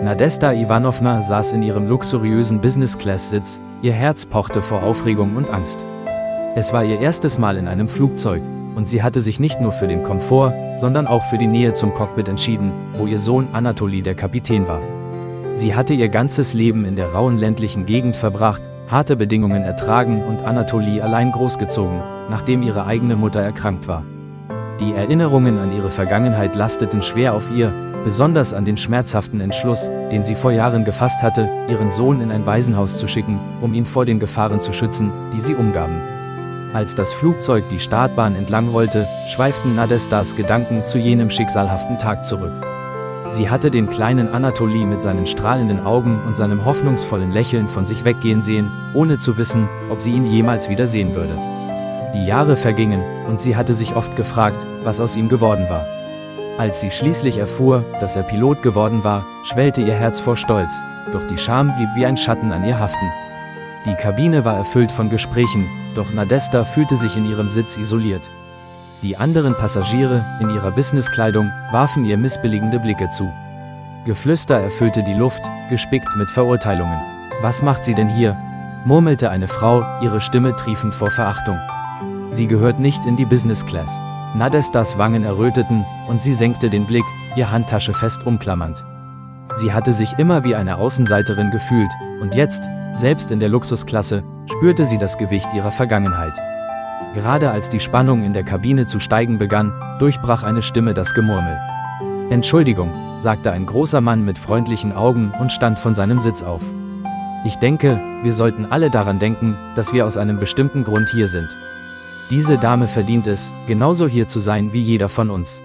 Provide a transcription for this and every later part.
Nadesta Iwanowna saß in ihrem luxuriösen Business-Class-Sitz, ihr Herz pochte vor Aufregung und Angst. Es war ihr erstes Mal in einem Flugzeug, und sie hatte sich nicht nur für den Komfort, sondern auch für die Nähe zum Cockpit entschieden, wo ihr Sohn Anatoli der Kapitän war. Sie hatte ihr ganzes Leben in der rauen ländlichen Gegend verbracht, harte Bedingungen ertragen und Anatoli allein großgezogen, nachdem ihre eigene Mutter erkrankt war. Die Erinnerungen an ihre Vergangenheit lasteten schwer auf ihr, besonders an den schmerzhaften Entschluss, den sie vor Jahren gefasst hatte, ihren Sohn in ein Waisenhaus zu schicken, um ihn vor den Gefahren zu schützen, die sie umgaben. Als das Flugzeug die Startbahn entlang rollte, schweiften Nadestas Gedanken zu jenem schicksalhaften Tag zurück. Sie hatte den kleinen Anatoli mit seinen strahlenden Augen und seinem hoffnungsvollen Lächeln von sich weggehen sehen, ohne zu wissen, ob sie ihn jemals wieder sehen würde. Die Jahre vergingen, und sie hatte sich oft gefragt, was aus ihm geworden war. Als sie schließlich erfuhr, dass er Pilot geworden war, schwellte ihr Herz vor Stolz, doch die Scham blieb wie ein Schatten an ihr haften. Die Kabine war erfüllt von Gesprächen, doch Nadesta fühlte sich in ihrem Sitz isoliert. Die anderen Passagiere, in ihrer Businesskleidung, warfen ihr missbilligende Blicke zu. Geflüster erfüllte die Luft, gespickt mit Verurteilungen. »Was macht sie denn hier?« murmelte eine Frau, ihre Stimme triefend vor Verachtung. Sie gehört nicht in die Business Class. Nadestas Wangen erröteten, und sie senkte den Blick, ihre Handtasche fest umklammernd. Sie hatte sich immer wie eine Außenseiterin gefühlt, und jetzt, selbst in der Luxusklasse, spürte sie das Gewicht ihrer Vergangenheit. Gerade als die Spannung in der Kabine zu steigen begann, durchbrach eine Stimme das Gemurmel. »Entschuldigung«, sagte ein großer Mann mit freundlichen Augen und stand von seinem Sitz auf. »Ich denke, wir sollten alle daran denken, dass wir aus einem bestimmten Grund hier sind. Diese Dame verdient es, genauso hier zu sein wie jeder von uns.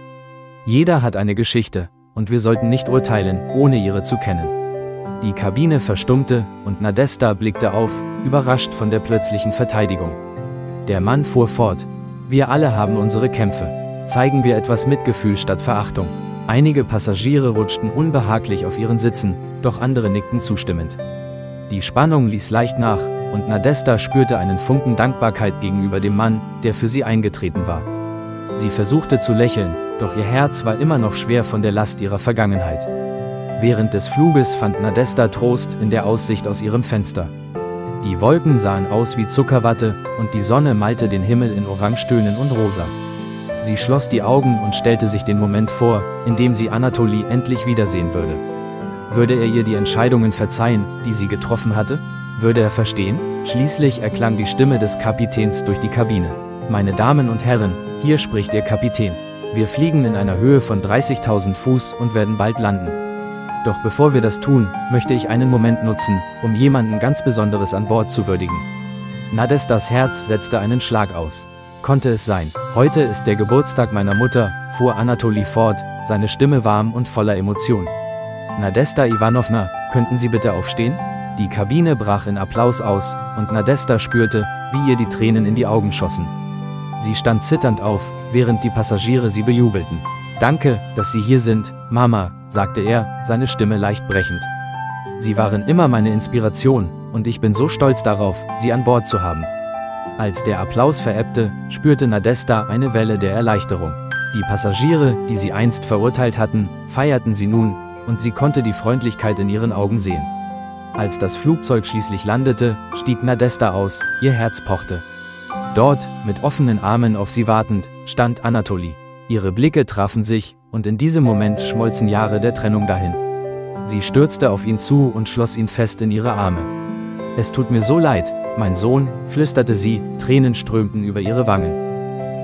Jeder hat eine Geschichte, und wir sollten nicht urteilen, ohne ihre zu kennen.« Die Kabine verstummte, und Nadesta blickte auf, überrascht von der plötzlichen Verteidigung. Der Mann fuhr fort. »Wir alle haben unsere Kämpfe. Zeigen wir etwas Mitgefühl statt Verachtung.« Einige Passagiere rutschten unbehaglich auf ihren Sitzen, doch andere nickten zustimmend. Die Spannung ließ leicht nach, und Nadesta spürte einen Funken Dankbarkeit gegenüber dem Mann, der für sie eingetreten war. Sie versuchte zu lächeln, doch ihr Herz war immer noch schwer von der Last ihrer Vergangenheit. Während des Fluges fand Nadesta Trost in der Aussicht aus ihrem Fenster. Die Wolken sahen aus wie Zuckerwatte, und die Sonne malte den Himmel in Orangetönen und Rosa. Sie schloss die Augen und stellte sich den Moment vor, in dem sie Anatoli endlich wiedersehen würde. Würde er ihr die Entscheidungen verzeihen, die sie getroffen hatte? Würde er verstehen? Schließlich erklang die Stimme des Kapitäns durch die Kabine. »Meine Damen und Herren, hier spricht Ihr Kapitän. Wir fliegen in einer Höhe von 30.000 Fuß und werden bald landen. Doch bevor wir das tun, möchte ich einen Moment nutzen, um jemanden ganz Besonderes an Bord zu würdigen.« Nadestas Herz setzte einen Schlag aus. Konnte es sein? »Heute ist der Geburtstag meiner Mutter«, fuhr Anatoli fort, seine Stimme warm und voller Emotion. »Nadesta Iwanowna, könnten Sie bitte aufstehen?« Die Kabine brach in Applaus aus, und Nadesta spürte, wie ihr die Tränen in die Augen schossen. Sie stand zitternd auf, während die Passagiere sie bejubelten. »Danke, dass Sie hier sind, Mama«, sagte er, seine Stimme leicht brechend. »Sie waren immer meine Inspiration, und ich bin so stolz darauf, Sie an Bord zu haben.« Als der Applaus verebbte, spürte Nadesta eine Welle der Erleichterung. Die Passagiere, die sie einst verurteilt hatten, feierten sie nun, und sie konnte die Freundlichkeit in ihren Augen sehen. Als das Flugzeug schließlich landete, stieg Nadesta aus, ihr Herz pochte. Dort, mit offenen Armen auf sie wartend, stand Anatoli. Ihre Blicke trafen sich, und in diesem Moment schmolzen Jahre der Trennung dahin. Sie stürzte auf ihn zu und schloss ihn fest in ihre Arme. »Es tut mir so leid, mein Sohn«, flüsterte sie, Tränen strömten über ihre Wangen.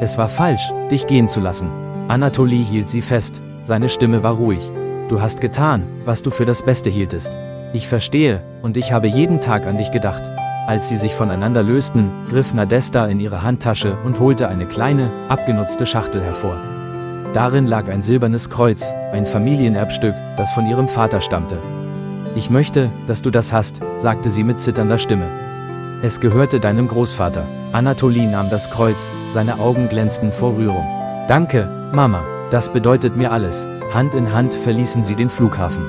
»Es war falsch, dich gehen zu lassen.« Anatoli hielt sie fest, seine Stimme war ruhig. »Du hast getan, was du für das Beste hieltest. Ich verstehe, und ich habe jeden Tag an dich gedacht.« Als sie sich voneinander lösten, griff Nadesta in ihre Handtasche und holte eine kleine, abgenutzte Schachtel hervor. Darin lag ein silbernes Kreuz, ein Familienerbstück, das von ihrem Vater stammte. »Ich möchte, dass du das hast«, sagte sie mit zitternder Stimme. »Es gehörte deinem Großvater.« Anatoli nahm das Kreuz, seine Augen glänzten vor Rührung. »Danke, Mama, das bedeutet mir alles.« Hand in Hand verließen sie den Flughafen.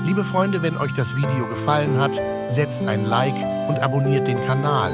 Liebe Freunde, wenn euch das Video gefallen hat, setzt ein Like und abonniert den Kanal.